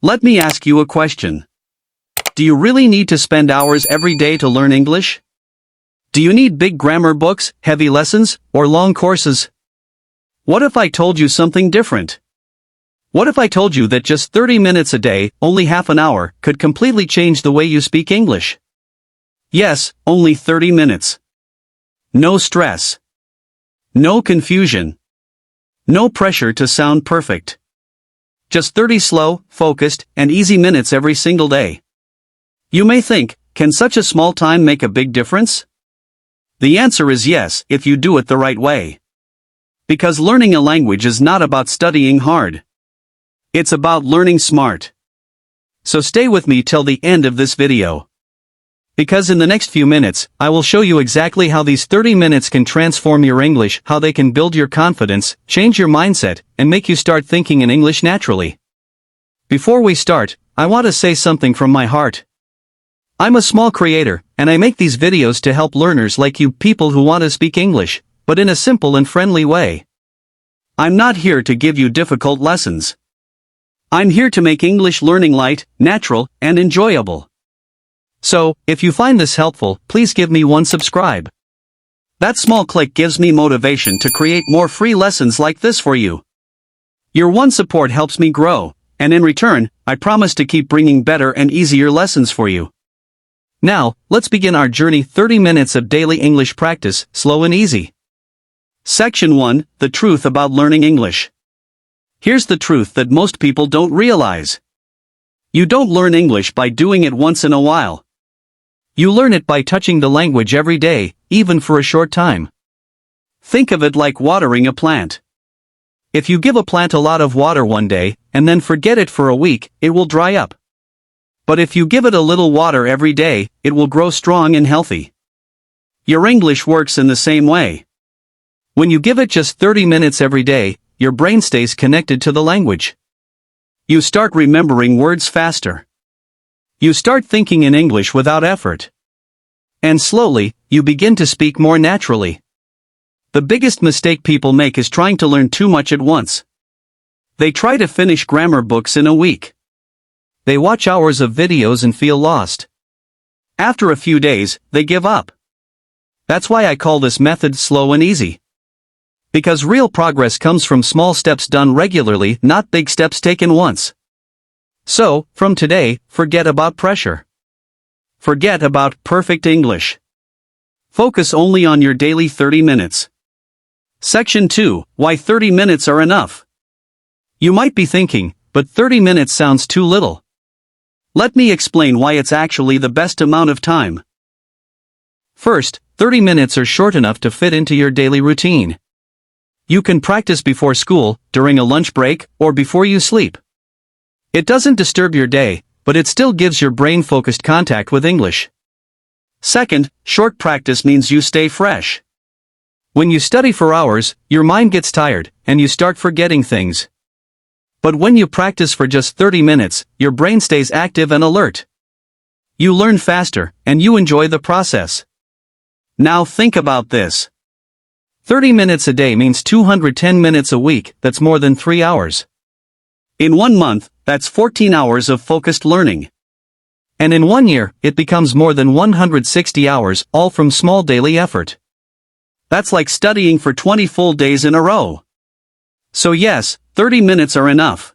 Let me ask you a question. Do you really need to spend hours every day to learn English? Do you need big grammar books, heavy lessons, or long courses? What if I told you something different? What if I told you that just 30 minutes a day, only half an hour, could completely change the way you speak English? Yes, only 30 minutes. No stress. No confusion. No pressure to sound perfect. Just 30 slow, focused, and easy minutes every single day. You may think, can such a small time make a big difference? The answer is yes, if you do it the right way. Because learning a language is not about studying hard. It's about learning smart. So stay with me till the end of this video. Because in the next few minutes, I will show you exactly how these 30 minutes can transform your English, how they can build your confidence, change your mindset, and make you start thinking in English naturally. Before we start, I want to say something from my heart. I'm a small creator, and I make these videos to help learners like you, people who want to speak English, but in a simple and friendly way. I'm not here to give you difficult lessons. I'm here to make English learning light, natural, and enjoyable. So, if you find this helpful, please give me one subscribe. That small click gives me motivation to create more free lessons like this for you. Your one support helps me grow, and in return, I promise to keep bringing better and easier lessons for you. Now, let's begin our journey. 30 minutes of daily English practice, slow and easy. Section 1, The Truth About Learning English. Here's the truth that most people don't realize. You don't learn English by doing it once in a while. You learn it by touching the language every day, even for a short time. Think of it like watering a plant. If you give a plant a lot of water one day, and then forget it for a week, it will dry up. But if you give it a little water every day, it will grow strong and healthy. Your English works in the same way. When you give it just 30 minutes every day, your brain stays connected to the language. You start remembering words faster. You start thinking in English without effort. And slowly, you begin to speak more naturally. The biggest mistake people make is trying to learn too much at once. They try to finish grammar books in a week. They watch hours of videos and feel lost. After a few days, they give up. That's why I call this method slow and easy. Because real progress comes from small steps done regularly, not big steps taken once. So, from today, forget about pressure. Forget about perfect English. Focus only on your daily 30 minutes. Section 2, Why 30 minutes are enough. You might be thinking, but 30 minutes sounds too little. Let me explain why it's actually the best amount of time. First, 30 minutes are short enough to fit into your daily routine. You can practice before school, during a lunch break, or before you sleep. It doesn't disturb your day, but it still gives your brain focused contact with English. Second, short practice means you stay fresh. When you study for hours, your mind gets tired, and you start forgetting things. But when you practice for just 30 minutes, your brain stays active and alert. You learn faster, and you enjoy the process. Now think about this. 30 minutes a day means 210 minutes a week, that's more than 3 hours. In 1 month, that's 14 hours of focused learning. And in 1 year, it becomes more than 160 hours, all from small daily effort. That's like studying for 20 full days in a row. So yes, 30 minutes are enough.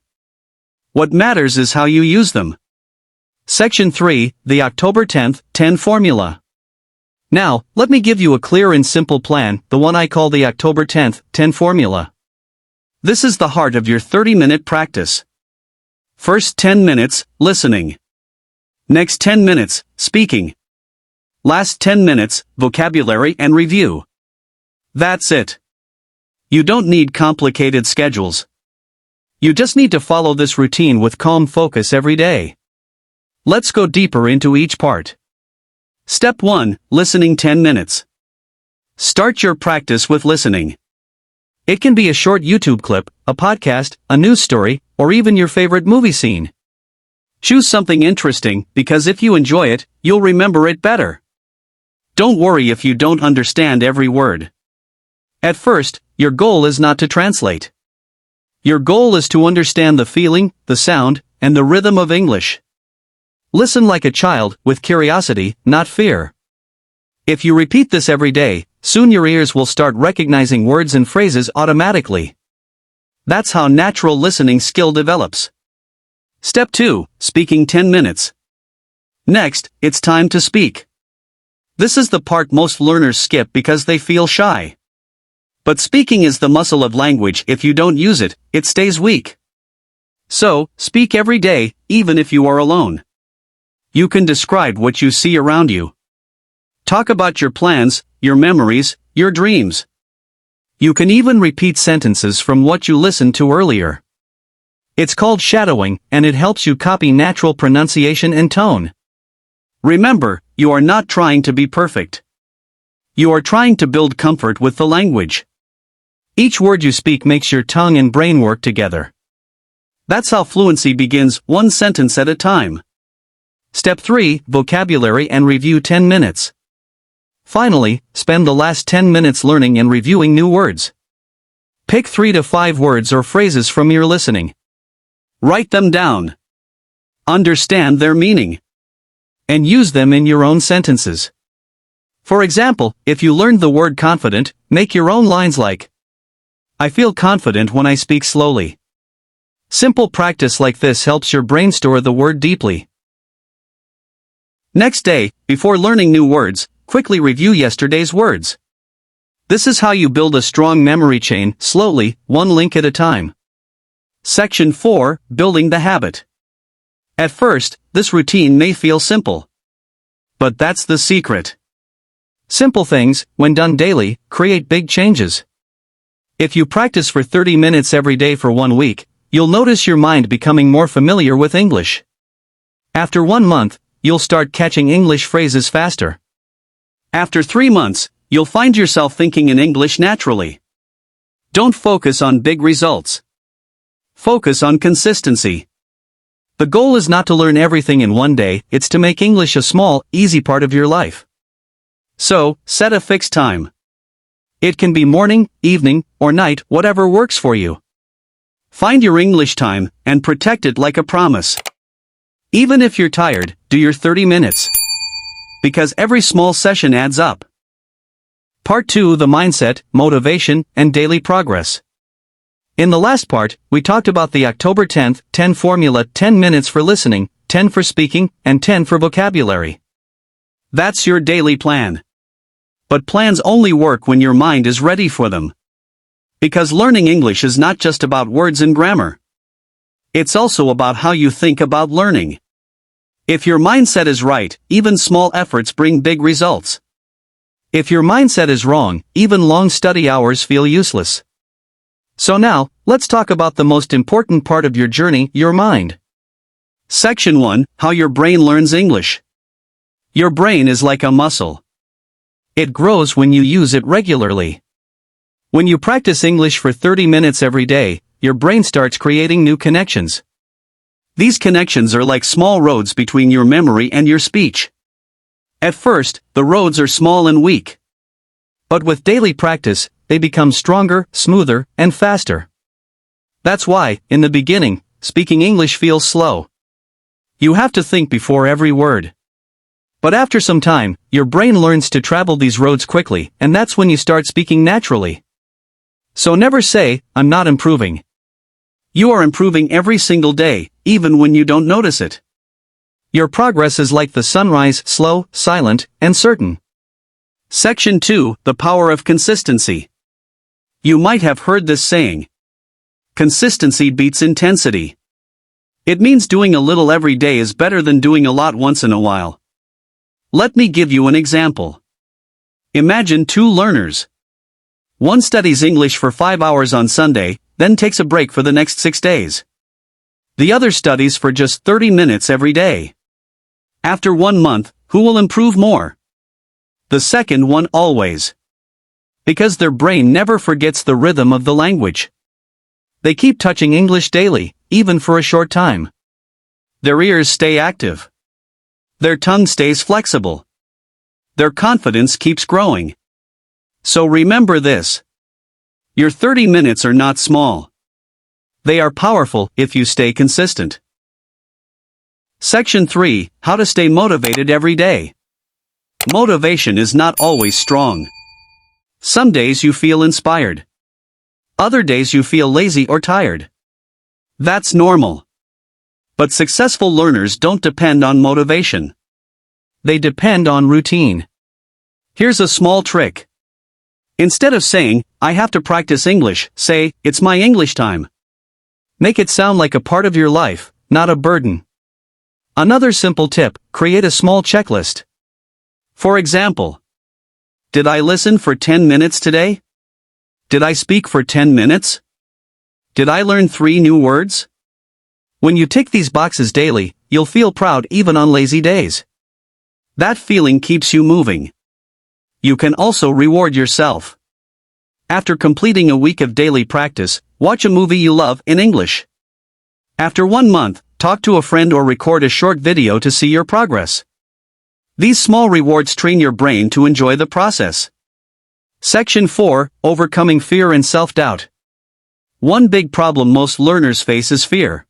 What matters is how you use them. Section 3, The October 10th, 10 Formula. Now, let me give you a clear and simple plan, the one I call the October 10th, 10 Formula. This is the heart of your 30-minute practice. First 10 minutes, listening. Next 10 minutes, speaking. Last 10 minutes, vocabulary and review. That's it. You don't need complicated schedules. You just need to follow this routine with calm focus every day. Let's go deeper into each part. Step 1, listening 10 minutes. Start your practice with listening. It can be a short YouTube clip, a podcast, a news story, or even your favorite movie scene. Choose something interesting, because if you enjoy it, you'll remember it better. Don't worry if you don't understand every word. At first, your goal is not to translate. Your goal is to understand the feeling, the sound, and the rhythm of English. Listen like a child, with curiosity, not fear. If you repeat this every day, soon your ears will start recognizing words and phrases automatically. That's how natural listening skill develops. Step 2. Speaking 10 minutes. Next, it's time to speak. This is the part most learners skip because they feel shy. But speaking is the muscle of language. If you don't use it, it stays weak. So, speak every day, even if you are alone. You can describe what you see around you. Talk about your plans, your memories, your dreams. You can even repeat sentences from what you listened to earlier. It's called shadowing, and it helps you copy natural pronunciation and tone. Remember, you are not trying to be perfect. You are trying to build comfort with the language. Each word you speak makes your tongue and brain work together. That's how fluency begins, one sentence at a time. Step 3. Vocabulary and review 10 minutes. Finally, spend the last 10 minutes learning and reviewing new words. Pick 3 to 5 words or phrases from your listening. Write them down. Understand their meaning. And use them in your own sentences. For example, if you learned the word confident, make your own lines like, I feel confident when I speak slowly. Simple practice like this helps your brain store the word deeply. Next day, before learning new words, quickly review yesterday's words. This is how you build a strong memory chain, slowly, one link at a time. Section 4. Building the habit. At first, this routine may feel simple. But that's the secret. Simple things, when done daily, create big changes. If you practice for 30 minutes every day for 1 week, you'll notice your mind becoming more familiar with English. After 1 month, you'll start catching English phrases faster. After 3 months, you'll find yourself thinking in English naturally. Don't focus on big results. Focus on consistency. The goal is not to learn everything in 1 day, it's to make English a small, easy part of your life. So, set a fixed time. It can be morning, evening, or night, whatever works for you. Find your English time, and protect it like a promise. Even if you're tired, do your 30 minutes. Because every small session adds up. Part 2. The mindset, motivation, and daily progress. In the last part, we talked about the October 10th, 10 formula, 10 minutes for listening, 10 for speaking, and 10 for vocabulary. That's your daily plan. But plans only work when your mind is ready for them. Because learning English is not just about words and grammar. It's also about how you think about learning. If your mindset is right, even small efforts bring big results. If your mindset is wrong, even long study hours feel useless. So now, let's talk about the most important part of your journey, your mind. Section 1. How your brain learns English. Your brain is like a muscle. It grows when you use it regularly. When you practice English for 30 minutes every day, your brain starts creating new connections. These connections are like small roads between your memory and your speech. At first, the roads are small and weak. But with daily practice, they become stronger, smoother, and faster. That's why, in the beginning, speaking English feels slow. You have to think before every word. But after some time, your brain learns to travel these roads quickly, and that's when you start speaking naturally. So never say, I'm not improving. You are improving every single day, even when you don't notice it. Your progress is like the sunrise, slow, silent, and certain. Section 2. The power of consistency. You might have heard this saying. Consistency beats intensity. It means doing a little every day is better than doing a lot once in a while. Let me give you an example. Imagine 2 learners. One studies English for 5 hours on Sunday, then takes a break for the next 6 days. The other studies for just 30 minutes every day. After 1 month, who will improve more? The second one always. Because their brain never forgets the rhythm of the language. They keep touching English daily, even for a short time. Their ears stay active. Their tongue stays flexible. Their confidence keeps growing. So remember this. Your 30 minutes are not small. They are powerful if you stay consistent. Section 3, How to Stay Motivated Every Day. Motivation is not always strong. Some days you feel inspired. Other days you feel lazy or tired. That's normal. But successful learners don't depend on motivation. They depend on routine. Here's a small trick. Instead of saying, "I have to practice English," say, "It's my English time." Make it sound like a part of your life, not a burden. Another simple tip, create a small checklist. For example, did I listen for 10 minutes today? Did I speak for 10 minutes? Did I learn 3 new words? When you tick these boxes daily, you'll feel proud even on lazy days. That feeling keeps you moving. You can also reward yourself. After completing a week of daily practice, watch a movie you love in English. After 1 month, talk to a friend or record a short video to see your progress. These small rewards train your brain to enjoy the process. Section 4, Overcoming Fear and Self-Doubt. One big problem most learners face is fear.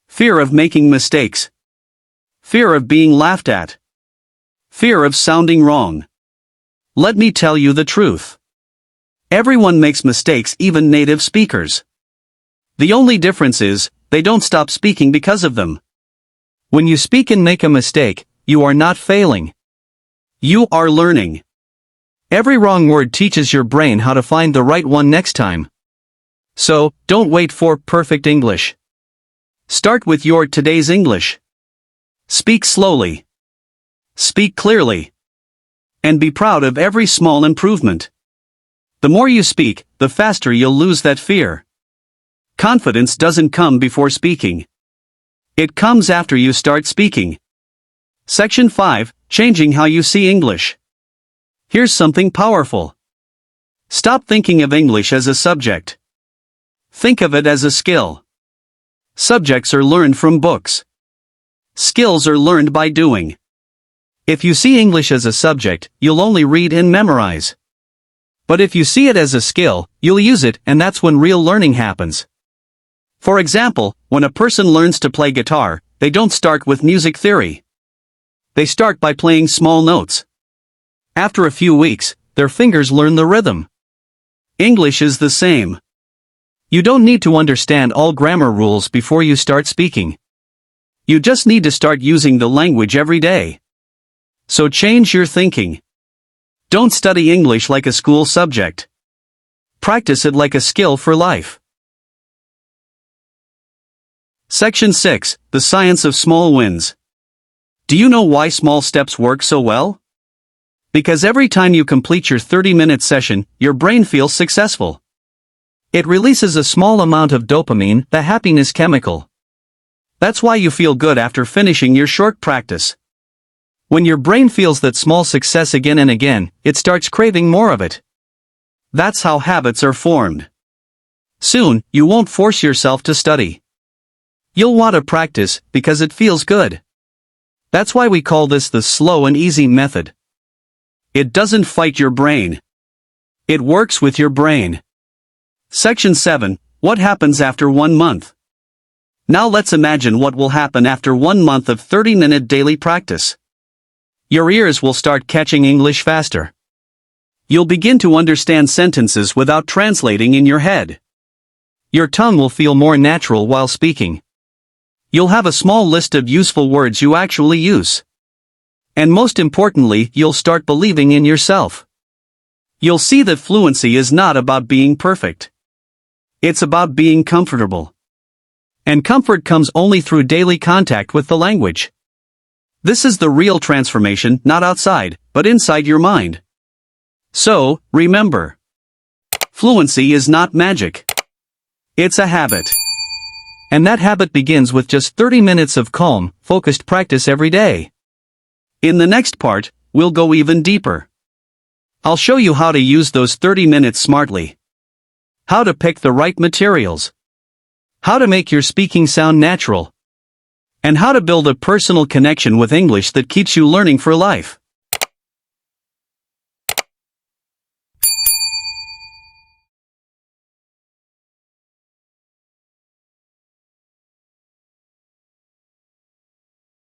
Fear of making mistakes. Fear of being laughed at. Fear of sounding wrong. Let me tell you the truth. Everyone makes mistakes, even native speakers. The only difference is, they don't stop speaking because of them. When you speak and make a mistake, you are not failing. You are learning. Every wrong word teaches your brain how to find the right one next time. So, don't wait for perfect English. Start with your today's English. Speak slowly. Speak clearly. And be proud of every small improvement. The more you speak, the faster you'll lose that fear. Confidence doesn't come before speaking. It comes after you start speaking. Section 5, Changing How You See English. Here's something powerful. Stop thinking of English as a subject. Think of it as a skill. Subjects are learned from books. Skills are learned by doing. If you see English as a subject, you'll only read and memorize. But if you see it as a skill, you'll use it, and that's when real learning happens. For example, when a person learns to play guitar, they don't start with music theory. They start by playing small notes. After a few weeks, their fingers learn the rhythm. English is the same. You don't need to understand all grammar rules before you start speaking. You just need to start using the language every day. So change your thinking. Don't study English like a school subject. Practice it like a skill for life. Section 6, The Science of Small Wins. Do you know why small steps work so well? Because every time you complete your 30-minute session, your brain feels successful. It releases a small amount of dopamine, the happiness chemical. That's why you feel good after finishing your short practice. When your brain feels that small success again and again, it starts craving more of it. That's how habits are formed. Soon, you won't force yourself to study. You'll want to practice because it feels good. That's why we call this the slow and easy method. It doesn't fight your brain. It works with your brain. Section 7, What happens after 1 month? Now let's imagine what will happen after 1 month of 30-minute daily practice. Your ears will start catching English faster. You'll begin to understand sentences without translating in your head. Your tongue will feel more natural while speaking. You'll have a small list of useful words you actually use. And most importantly, you'll start believing in yourself. You'll see that fluency is not about being perfect. It's about being comfortable. And comfort comes only through daily contact with the language. This is the real transformation, not outside, but inside your mind. So, remember. Fluency is not magic. It's a habit. And that habit begins with just 30 minutes of calm, focused practice every day. In the next part, we'll go even deeper. I'll show you how to use those 30 minutes smartly. How to pick the right materials. How to make your speaking sound natural. And how to build a personal connection with English that keeps you learning for life.